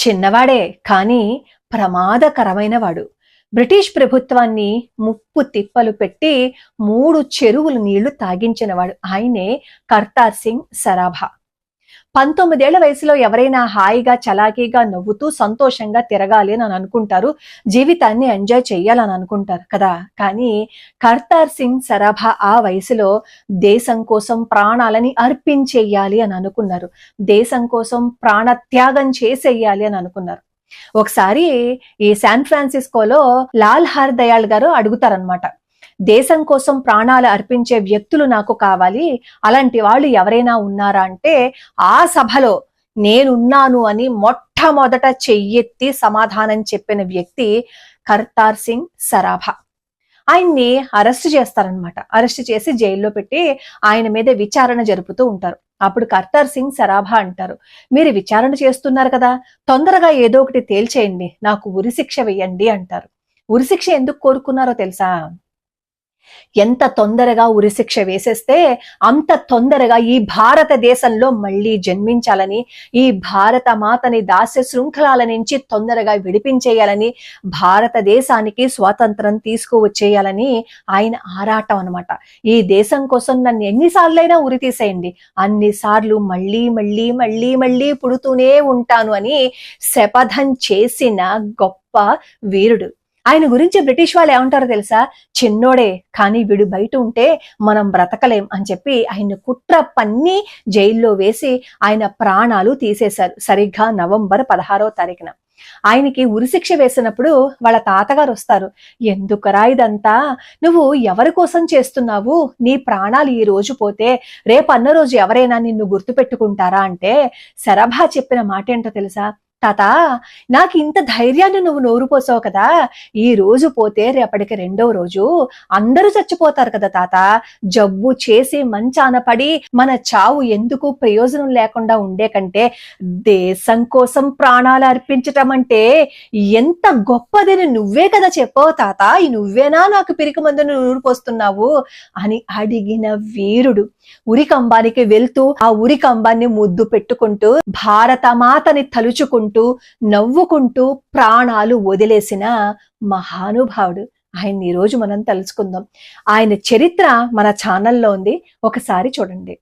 చిన్నవాడే కానీ ప్రమాదకరమైనవాడు. బ్రిటిష్ ప్రభుత్వాన్ని ముప్పు తిప్పలు పెట్టి 3 చెరువులు నీళ్లు తాగించినవాడు. ఆయనే కర్తార్ సింగ్ సరాభా. 19 ఏళ్ల వయసులో ఎవరైనా హాయిగా చలాకీగా నవ్వుతూ సంతోషంగా తిరగాలి అని అనుకుంటారు, జీవితాన్ని ఎంజాయ్ చెయ్యాలని అనుకుంటారు కదా. కానీ కర్తార్ సింగ్ సరాభా ఆ వయసులో దేశం కోసం ప్రాణాలని అర్పించేయాలి అని అనుకున్నారు, దేశం కోసం ప్రాణత్యాగం చేసేయాలి అని అనుకున్నారు. ఒకసారి ఈ శాన్ ఫ్రాన్సిస్కోలో లాల్ హర్ దయాళ్ గారు అడుగుతారనమాట, దేశం కోసం ప్రాణాలు అర్పించే వ్యక్తులు నాకు కావాలి, అలాంటి వాళ్ళు ఎవరైనా ఉన్నారా అంటే ఆ సభలో నేనున్నాను అని మొట్టమొదట చెయ్యెత్తి సమాధానం చెప్పిన వ్యక్తి కర్తార్ సింగ్ సరాభా. ఆయన్ని అరెస్ట్ చేస్తారనమాట. అరెస్ట్ చేసి జైల్లో పెట్టి ఆయన మీద విచారణ జరుపుతూ ఉంటారు. అప్పుడు కర్తార్ సింగ్ సరాభా అంటారు, మీరు విచారణ చేస్తున్నారు కదా, తొందరగా ఏదో ఒకటి తేల్చేయండి, నాకు ఉరిశిక్ష వేయండి అంటారు. ఉరిశిక్ష ఎందుకు కోరుకున్నారో తెలుసా? ఎంత తొందరగా ఉరిశిక్ష వేసేస్తే అంత తొందరగా ఈ భారతదేశంలో మళ్ళీ జన్మించాలని, ఈ భారత మాతని దాస్య శృంఖలాల నుంచి తొందరగా విడిపించేయాలని, భారతదేశానికి స్వాతంత్రం తీసుకువచ్చేయాలని ఆయన ఆరాటం అనమాట. ఈ దేశం కోసం నన్ను ఎన్నిసార్లైనా ఉరి తీసేయండి, అన్నిసార్లు మళ్ళీ మళ్ళీ మళ్ళీ మళ్ళీ పుడుతూనే ఉంటాను అని శపథం చేసిన గొప్ప వీరుడు. ఆయన గురించి బ్రిటిష్ వాళ్ళు ఏమంటారో తెలుసా? చిన్నోడే కానీ వీడు బయట ఉంటే మనం బ్రతకలేం అని చెప్పి ఆయన కుట్ర పన్ని జైల్లో వేసి ఆయన ప్రాణాలు తీసేశారు. సరిగ్గా నవంబర్ 16వ తారీఖున ఆయనకి ఉరిశిక్ష వేసినప్పుడు వాళ్ళ తాతగారు వస్తారు. ఎందుకురా ఇదంతా, నువ్వు ఎవరి కోసం చేస్తున్నావు? నీ ప్రాణాలు ఈ రోజు పోతే రేపన్న రోజు ఎవరైనా నిన్ను గుర్తు పెట్టుకుంటారా అంటే సరాభా చెప్పిన మాట ఏంటో తెలుసా? తాత, నాకు ఇంత ధైర్యాన్ని నువ్వు నోరు పోసావు కదా, ఈ రోజు పోతే రేపటికి 2వ రోజు అందరూ చచ్చిపోతారు కదా తాత, జబ్బు చేసి మంచాన పడి మన చావు ఎందుకు ప్రయోజనం లేకుండా ఉండే కంటే దేశం కోసం ప్రాణాలు అర్పించటం అంటే ఎంత గొప్పదని నువ్వే కదా చెప్పావు తాత, ఈ నువ్వేనా నాకు పిరికి మందును నూరు పోస్తున్నావు అని అడిగిన వీరుడు. ఉరికంబానికి వెళ్తూ ఆ ఉరికంబాన్ని ముద్దు పెట్టుకుంటూ భారత మాతని తలుచుకుంటూ నవ్వుకుంటూ ప్రాణాలు వదిలేసిన మహానుభావుడు. ఆయన్ని ఈ రోజు మనం తెలుసుకుందాం. ఆయన చరిత్ర మన ఛానల్లో ఉంది, ఒకసారి చూడండి.